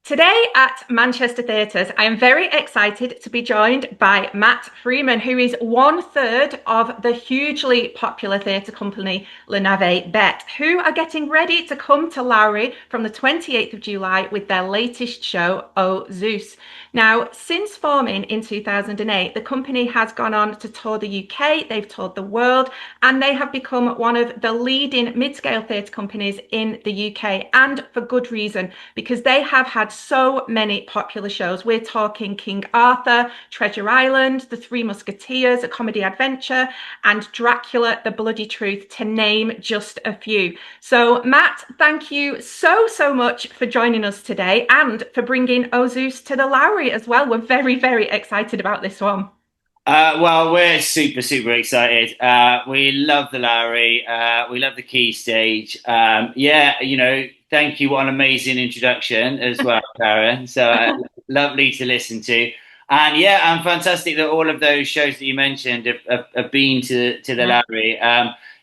Today at Manchester Theatres, I am very excited to be joined by Matt Freeman, who is one third of the hugely popular theatre company Navet, Bete, who are getting ready to come to Lowry from the 28th of July with their latest show, Oh Zeus. Now, since forming in 2008, the company has gone on to tour the UK, they've toured the world, and they have become one of the leading mid-scale theatre companies in the UK, and for good reason, because they have had so many popular shows. We're talking King Arthur, Treasure Island, The Three Musketeers, A Comedy Adventure, and Dracula, The Bloody Truth, to name just a few. So, Matt, thank you so much for joining us today and for bringing Oh Zeus to the Lowry as well. We're very excited about this one. Well, we're super excited. We love the Lowry. We love the Key Stage. Thank you. What an amazing introduction as well, Karen. So lovely to listen to. And yeah, and fantastic that all of those shows that you mentioned have been to the Yeah. Lowry.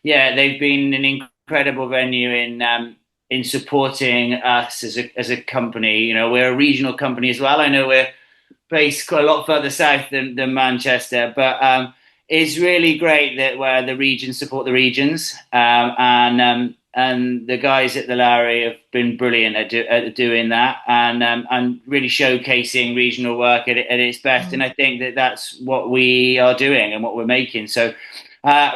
Yeah, they've been an incredible venue in supporting us as a company. You know, we're a regional company as well. I know we're based quite a lot further south than Manchester, but it's really great that where the regions support the regions, and the guys at the Lowry have been brilliant at doing that, and really showcasing regional work at its best. And I think that that's what we are doing and what we're making. So,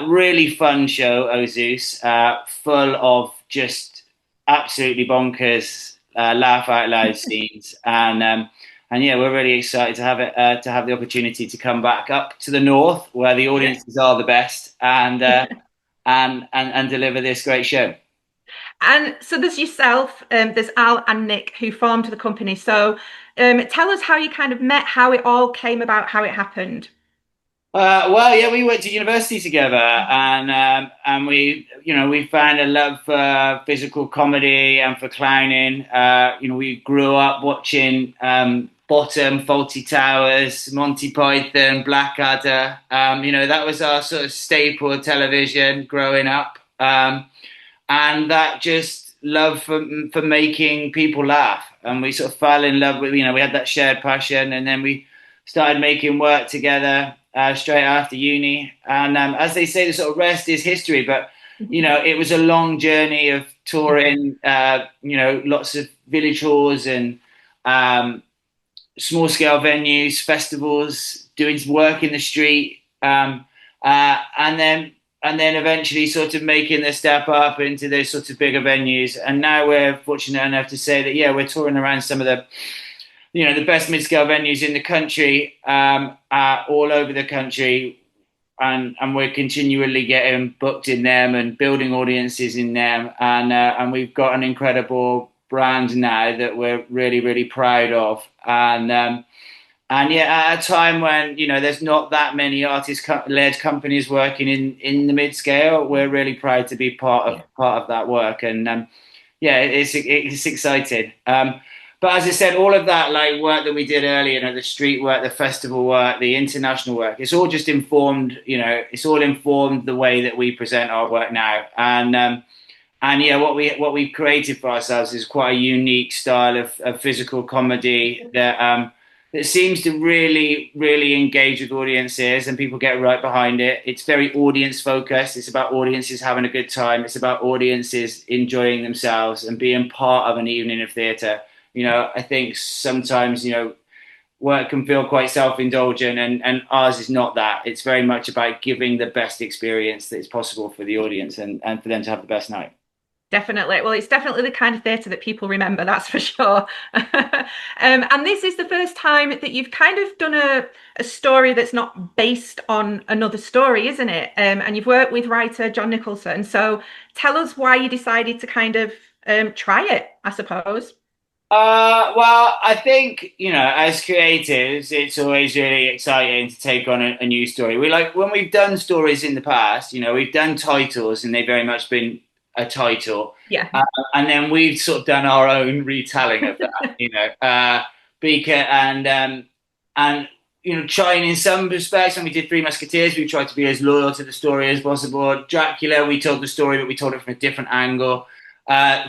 really fun show, Oh Zeus, full of just absolutely bonkers, laugh out loud scenes, and yeah, we're really excited to have the opportunity to come back up to the north where the Yeah. audiences are the best and deliver this great show. And so there's yourself, there's Al and Nick who formed the company. So tell us how you kind of met, how it all came about, how it happened. Well, yeah, we went to university together, and we found a love for physical comedy and for clowning. We grew up watching Fawlty Towers, Monty Python, Blackadder. That was our sort of staple television growing up, and that just love for making people laugh, and we sort of fell in love with. We had that shared passion, and then we started making work together straight after uni. And as they say, the sort of rest is history. But it was a long journey of touring. Lots of village halls and small scale venues, festivals, doing work in the street, and then eventually sort of making the step up into those sorts of bigger venues. And now we're fortunate enough to say that we're touring around some of the best mid-scale venues in the country, all over the country, and we're continually getting booked in them and building audiences in them, and we've got an incredible brand now that we're really proud of, and yeah, at a time when there's not that many artist-led companies working in the mid-scale, we're really proud to be part of that work, and yeah, it's exciting. But as I said, all of that like work that we did earlier, the street work, the festival work, the international work, it's all just informed. It's all informed the way that we present our work now. And yeah, what we've created for ourselves is quite a unique style of physical comedy that seems to really engage with audiences, and people get right behind it. It's very audience focused. It's about audiences having a good time. It's about audiences enjoying themselves and being part of an evening of theatre. I think sometimes, work can feel quite self-indulgent, and ours is not that. It's very much about giving the best experience that is possible for the audience, and for them to have the best night. Definitely. Well, it's definitely the kind of theatre that people remember, that's for sure. And this is the first time that you've kind of done a story that's not based on another story, isn't it? And you've worked with writer John Nicholson. So tell us why you decided to kind of try it, I suppose. Well, I think, as creatives, it's always really exciting to take on a new story. We like when we've done stories in the past, we've done titles and they've very much been a title. Yeah. And then we've sort of done our own retelling of that, Beaker and trying in some respects, when we did Three Musketeers, we tried to be as loyal to the story as possible. Dracula, we told the story, but we told it from a different angle.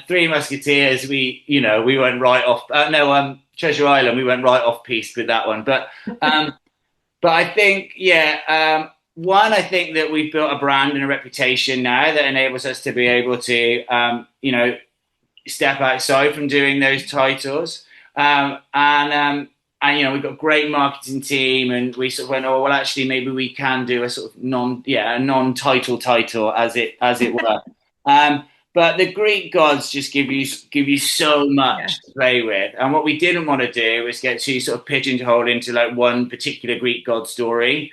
Three Musketeers, we went right off. No, Treasure Island, we went right off piste with that one. But I think, one, I think that we've built a brand and a reputation now that enables us to be able to, step outside from doing those titles. And we've got a great marketing team, and we sort of went, oh well, actually maybe we can do a sort of non-title title, as it were. But the Greek gods just give you so Yeah. much to play with, and what we didn't want to do was get too sort of pigeonholed into like one particular Greek god story,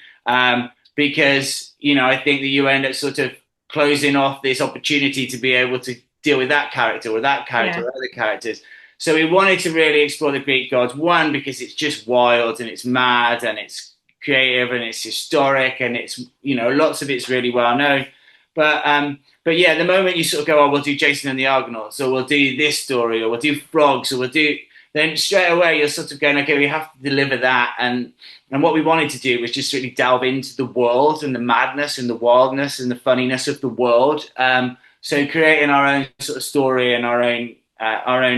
because I think that you end up sort of closing off this opportunity to be able to deal with that character or that character Yeah. or other characters. So we wanted to really explore the Greek gods, one, because it's just wild and it's mad and it's creative and it's historic and it's, lots of it's really well known. But yeah, the moment you sort of go, oh, we'll do Jason and the Argonauts, or we'll do this story, or we'll do frogs, or then straight away you're sort of going, okay, we have to deliver that. And what we wanted to do was just really delve into the world and the madness and the wildness and the funniness of the world. So creating our own sort of story and our own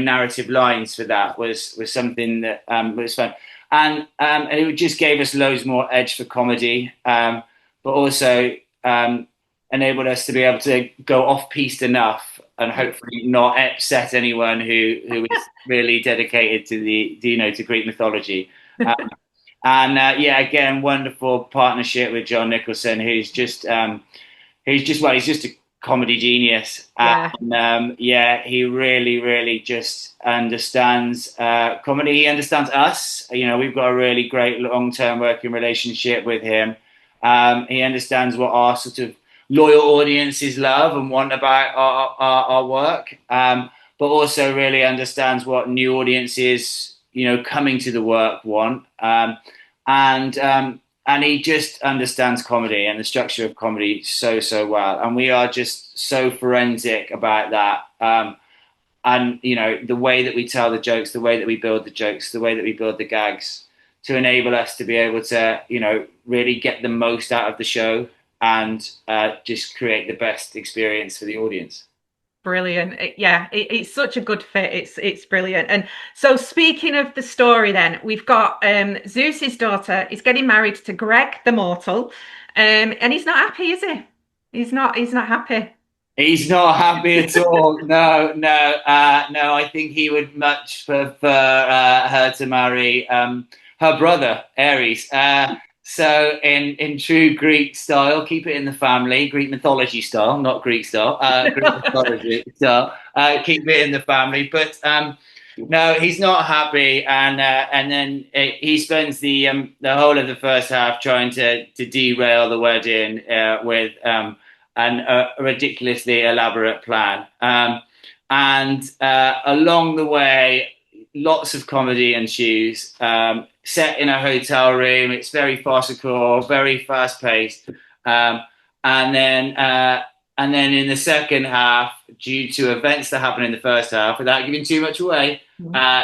narrative lines for that was something that was fun, and it just gave us loads more edge for comedy, but also enabled us to be able to go off piste enough and hopefully not upset anyone who is really dedicated to to Greek mythology. Again, wonderful partnership with John Nicholson, he's just a comedy genius, Yeah. and he really, really just understands comedy. He understands us. We've got a really great long-term working relationship with him. He understands what our sort of loyal audiences love and want about our work, but also really understands what new audiences, coming to the work want. And he just understands comedy and the structure of comedy so well, and we are just so forensic about that. And the way that we tell the jokes, the way that we build the jokes, the way that we build the gags, to enable us to be able to really get the most out of the show and just create the best experience for the audience. Brilliant. It's such a good fit. It's brilliant. And so speaking of the story then, we've got Zeus's daughter is getting married to Greg the mortal. And he's not happy, is he? He's not happy. He's not happy at all. No, no, no. I think he would much prefer her to marry her brother, Ares. So in true Greek style, keep it in the family, Greek mythology style, not Greek style, Greek mythology style, keep it in the family. But no, he's not happy, and then he spends the whole of the first half trying to derail the wedding with a ridiculously elaborate plan. And along the way, lots of comedy ensues. Set in a hotel room, it's very farcical, very fast paced. And then in the second half, due to events that happen in the first half, without giving too much away,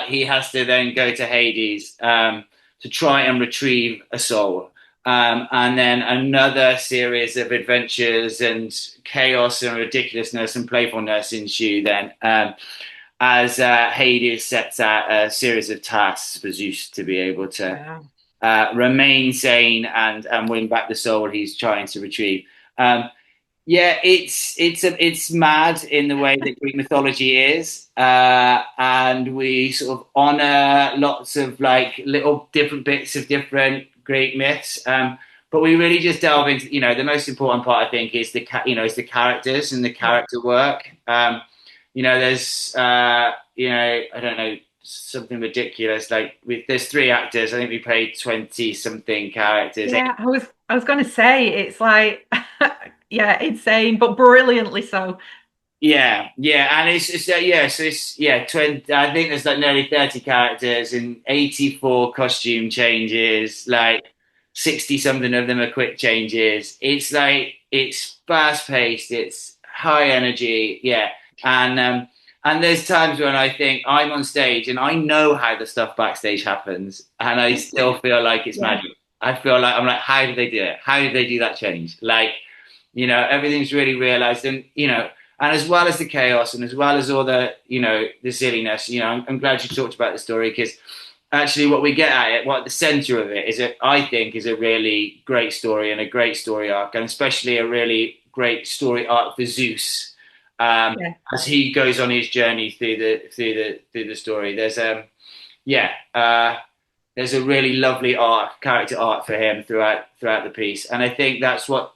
he has to then go to Hades to try and retrieve a soul. And then another series of adventures and chaos and ridiculousness and playfulness ensue then, as Hades sets out a series of tasks for Zeus to be able to remain sane and win back the soul he's trying to retrieve. It's mad in the way that Greek mythology is, and we sort of honor lots of like little different bits of different Greek myths. But we really just delve into, the most important part, I think, is is the characters and the character work. There's, I don't know, something ridiculous. Like there's three actors. I think we played 20 something characters. Yeah, I was going to say it's like insane, but brilliantly so. Yeah, and so it's 20. I think there's like nearly 30 characters and 84 costume changes. Like 60 something of them are quick changes. It's like it's fast paced. It's high energy. Yeah, and there's times when I think I'm on stage and I know how the stuff backstage happens, and I still feel like it's Yeah. magic. I feel like I'm like, how did they do it? How did they do that change? Like, everything's really realized, and and as well as the chaos, and as well as all the the silliness, I'm glad you talked about the story, because actually what we get at it, what at the center of it is, I think, is a really great story and a great story arc, and especially a really great story arc for Zeus, Yeah. as he goes on his journey through the story. Yeah, there's a really lovely character arc for him throughout the piece, and I think that's for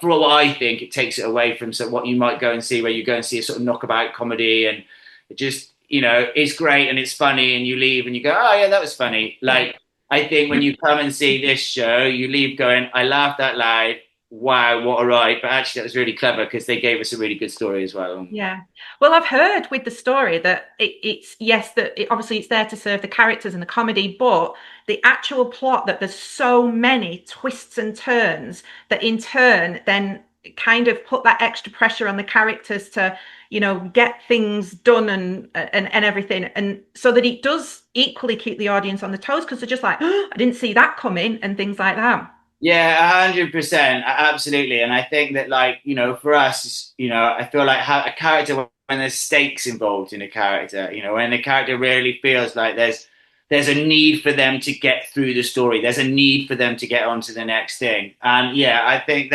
what I think, it takes it away from what you might go and see, where you go and see a sort of knockabout comedy, and it just it's great and it's funny, and you leave and you go, oh yeah, that was funny. Like, I think when you come and see this show, you leave going, I laughed out loud. Wow, what a ride! But actually, that was really clever because they gave us a really good story as well. Yeah. Well, I've heard with the story that it's yes, that obviously it's there to serve the characters and the comedy, but the actual plot, that there's so many twists and turns that in turn then kind of put that extra pressure on the characters to, get things done and everything. And so that it does equally keep the audience on the toes, because they're just like, oh, I didn't see that coming, and things like that. Yeah, 100%, absolutely. And I think that, like, for us, I feel like how a character, when there's stakes involved in a character, when the character really feels like there's a need for them to get through the story, there's a need for them to get on to the next thing. And yeah, I think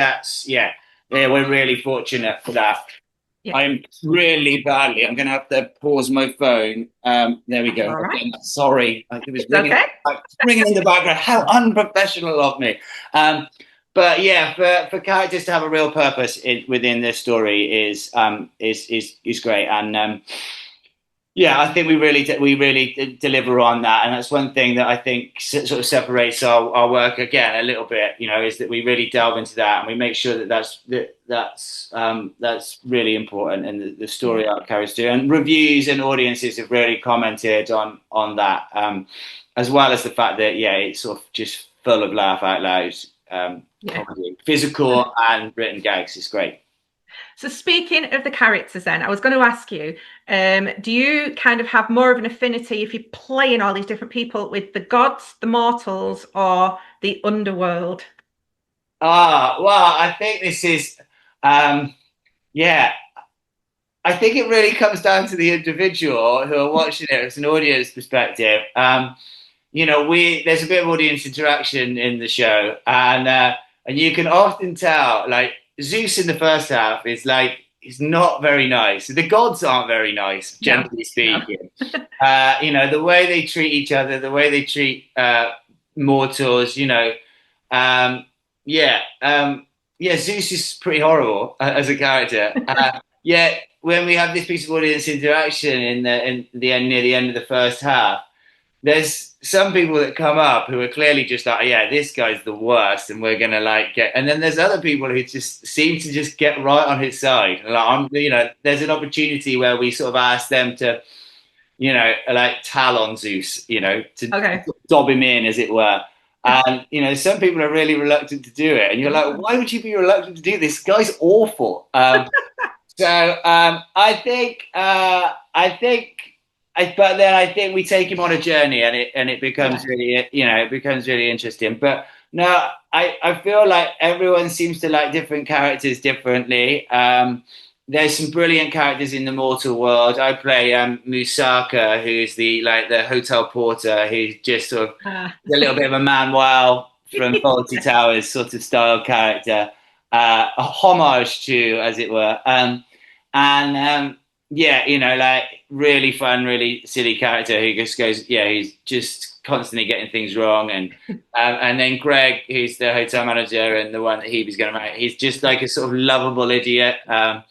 we're really fortunate for that. Yeah. I'm really badly. I'm going to have to pause my phone. There we go. All right. Okay, sorry, it was It's okay. ringing in the background. How unprofessional of me. But yeah, for characters to have a real purpose within this story is great. And yeah, I think we really deliver on that, and that's one thing that I think sort of separates our work again a little bit. Is that we really delve into that, and we make sure that's really important, and the story arc carries through. And reviews and audiences have really commented on that, as well as the fact that it's sort of just full of laugh out loud comedy, physical and written gags. Is great. So speaking of the characters then, I was going to ask you, do you kind of have more of an affinity, if you're playing all these different people, with the gods, the mortals, or the underworld? Well, I think this is, yeah, I think it really comes down to the individual who are watching it as an audience perspective. There's a bit of audience interaction in the show, and you can often tell, like, Zeus in the first half is like, he's not very nice. The gods aren't very nice, generally speaking. No. The way they treat each other, the way they treat mortals, Zeus is pretty horrible as a character. Yet when we have this piece of audience interaction in the end, near the end of the first half, there's some people that come up who are clearly just like, yeah, this guy's the worst, and we're gonna and then there's other people who just seem to just get right on his side. There's an opportunity where we sort of ask them to, tell on Zeus, to dob him in, as it were. And some people are really reluctant to do it, and you're like, why would you be reluctant to do this? This guy's awful. But then I think we take him on a journey, and it becomes really interesting. But no, I feel like everyone seems to like different characters differently. There's some brilliant characters in the mortal world. I play Musaka, who's the hotel porter, who's just sort of a little bit of a Manuel from Fawlty Towers sort of style character, a homage to, as it were. Really fun, really silly character who just goes, he's just constantly getting things wrong. And then Greg, who's the hotel manager and the one that Hebe's going to marry, he's just like a sort of lovable idiot. But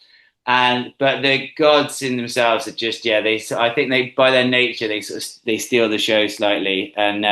the gods in themselves are just, I think they, by their nature, they steal the show slightly. And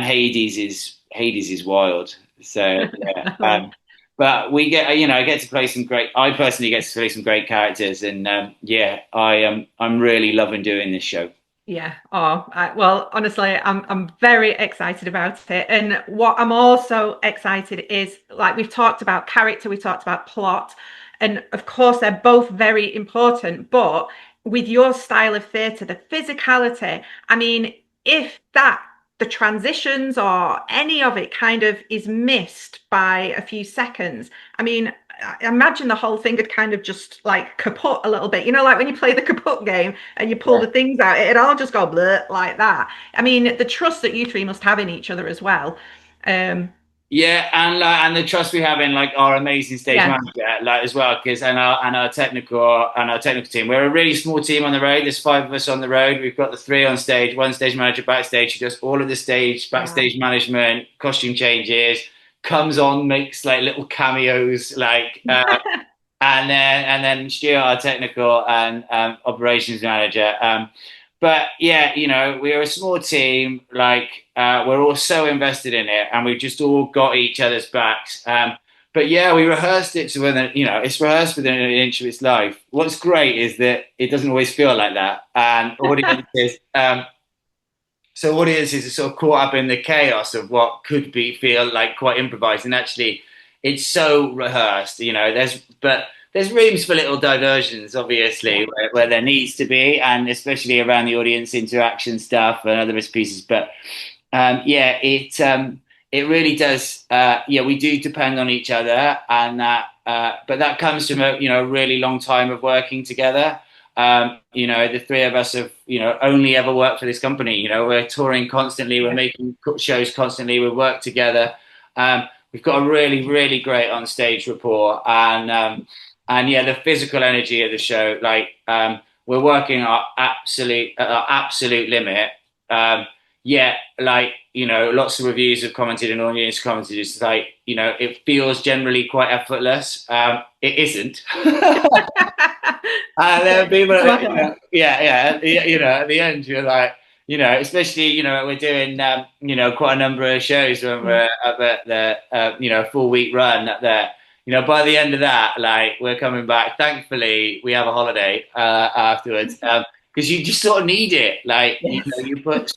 Hades is wild. So, yeah. But we get, I get to play I personally get to play some great characters, and I'm really loving doing this show. Yeah. Well, honestly, I'm very excited about it. And what I'm also excited is, like, we've talked about character, we talked about plot, and of course they're both very important. But with your style of theatre, the physicality, I mean, if the transitions or any of it kind of is missed by a few seconds, I mean, I imagine the whole thing had kind of just like kaput a little bit. You know, like when you play the kaput game and you pull the things out, it'd all just go bleh like that. I mean, the trust that you three must have in each other as well. Um, Yeah, and the trust we have in like our amazing stage yeah. manager, like as well, because and our technical team. We're a really small team on the road. There's five of us on the road. We've got the three on stage, one stage manager backstage who does all of the Wow. backstage management, costume changes, comes on, makes like little cameos, like and then Stuart, our technical and operations manager. But yeah, we're a small team. Like we're all so invested in it, and we've just all got each other's backs. But yeah, we rehearsed it to within, it's rehearsed within an inch of its life. What's great is that it doesn't always feel like that, and audiences are sort of caught up in the chaos of what could feel like quite improvised, and actually, it's so rehearsed. There's rooms for little diversions, obviously, Yeah. where there needs to be, and especially around the audience interaction stuff and other bits and pieces. But yeah, it really does. Yeah, we do depend on each other, and but that comes from a really long time of working together. The three of us have only ever worked for this company. We're touring constantly, we're Yeah. making shows constantly, we work together. We've got a really, really great on stage rapport, and yeah, the physical energy of the show. Like we're working our absolute limit. Yeah, like lots of reviews have commented and audience commented. It's like it feels generally quite effortless. It isn't. And then people, at the end, you're like, especially, we're doing, quite a number of shows when we're up at the, full week run up there. By the end of that, like, we're coming back. Thankfully, we have a holiday afterwards because you just sort of need it. Like, Yes. we put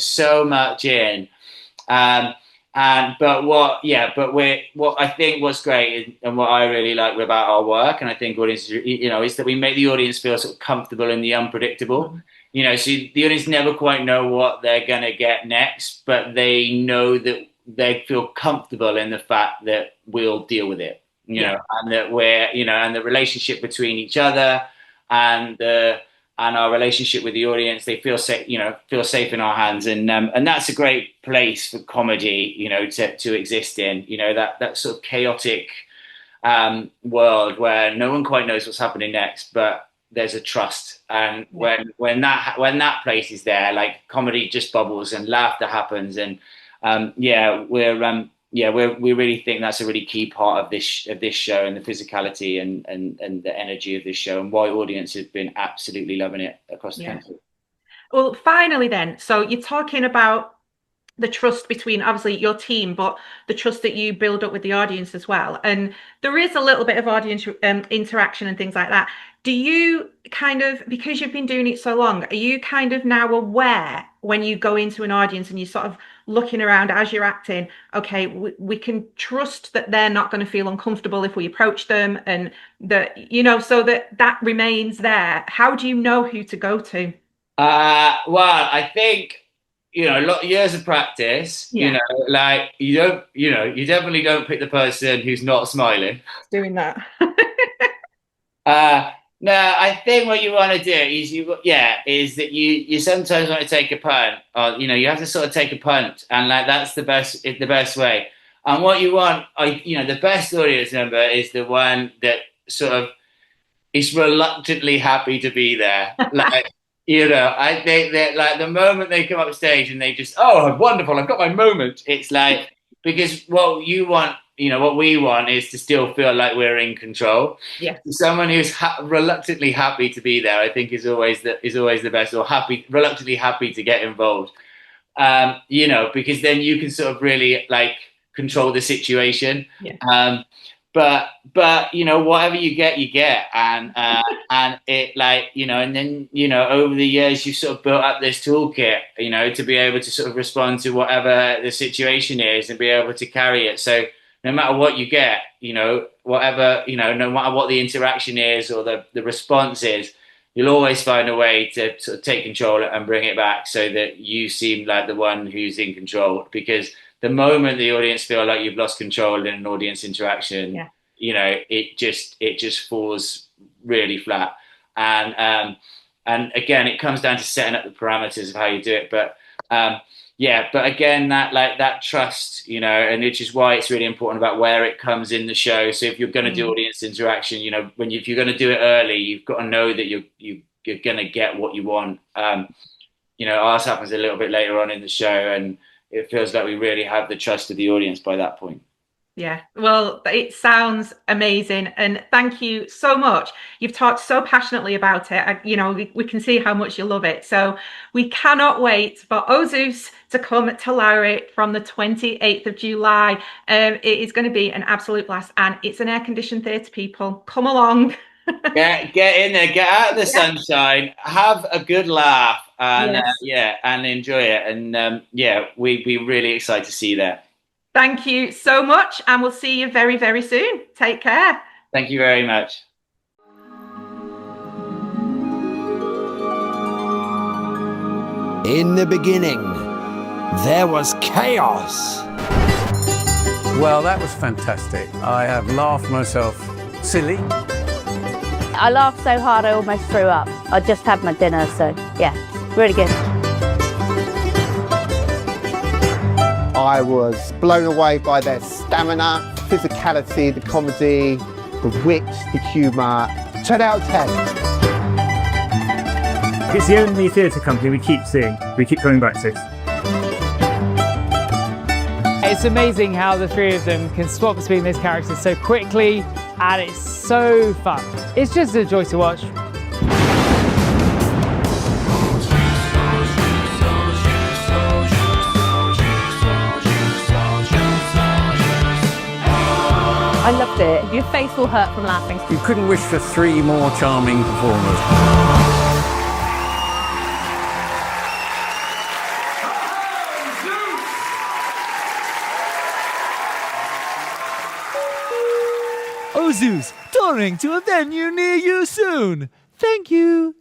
so much in. Um, what I think what's great and what I really like about our work, and I think audiences, is that we make the audience feel sort of comfortable in the unpredictable. So the audience never quite know what they're gonna get next, but they know that they feel comfortable in the fact that we'll deal with it. Yeah. And that and the relationship between each other and the and our relationship with the audience, they feel safe, feel safe in our hands, and that's a great place for comedy, to exist in, that sort of chaotic world where no one quite knows what's happening next, but there's a trust, and Yeah. when that place is there, like comedy just bubbles and laughter happens, and we really think that's a really key part of this show, and the physicality and the energy of this show, and why audiences have been absolutely loving it across the Yeah. country. Well, finally, then, so you're talking about the trust between obviously your team, but the trust that you build up with the audience as well. And there is a little bit of audience interaction and things like that. Do you kind of, because you've been doing it so long, are you kind of now aware when you go into an audience and you're sort of looking around as you're acting, okay, we can trust that they're not going to feel uncomfortable if we approach them, and that, so that remains there. How do you know who to go to? Well, I think a lot of years of practice. Yeah, Like you definitely don't pick the person who's not smiling. doing that. No, I think what you want to do is that you sometimes want to take a punt, or you have to sort of take a punt, and like that's the best way. And what you want, the best audience member is the one that sort of is reluctantly happy to be there. Like, I think that like the moment they come up stage and they just, oh, wonderful, I've got my moment. It's like, because what we want is to still feel like we're in control. Yeah. Someone who's reluctantly happy to be there, I think, is always the best, or reluctantly happy to get involved. Because then you can sort of really like control the situation. Yeah. But whatever you get, and it like and then over the years you've sort of built up this toolkit, to be able to sort of respond to whatever the situation is and be able to carry it. So no matter what you get, whatever no matter what the interaction is or the response is, you'll always find a way to sort of take control and bring it back so that you seem like the one who's in control. Because the moment the audience feel like you've lost control in an audience interaction, Yeah. it just falls really flat. And again, it comes down to setting up the parameters of how you do it. But but again, that trust, and which is why it's really important about where it comes in the show. So if you're going to do audience interaction, if you're going to do it early, you've got to know that you're going to get what you want. Ours happens a little bit later on in the show, and it feels like we really have the trust of the audience by that point. Yeah, well, it sounds amazing, and thank you so much. You've talked so passionately about it. We can see how much you love it. So we cannot wait for Oh Zeus to come to Lowry from the 28th of July. It is going to be an absolute blast, and it's an air-conditioned theatre, people. Come along. Get in there, get out of the sunshine, have a good laugh, and and enjoy it. And we'd be really excited to see you there. Thank you so much, and we'll see you very, very soon. Take care. Thank you very much. In the beginning, there was chaos. Well, that was fantastic. I have laughed myself silly. I laughed so hard I almost threw up. I just had my dinner, so yeah, really good. I was blown away by their stamina, physicality, the comedy, the wit, the humour. 10 out of 10. It's the only theatre company we keep seeing, we keep coming back to. It's amazing how the three of them can swap between those characters so quickly, and it's so fun. It's just a joy to watch. I loved it. Your face will hurt from laughing. You couldn't wish for 3 more charming performers. Oh Zeus, touring to a venue near you soon. Thank you.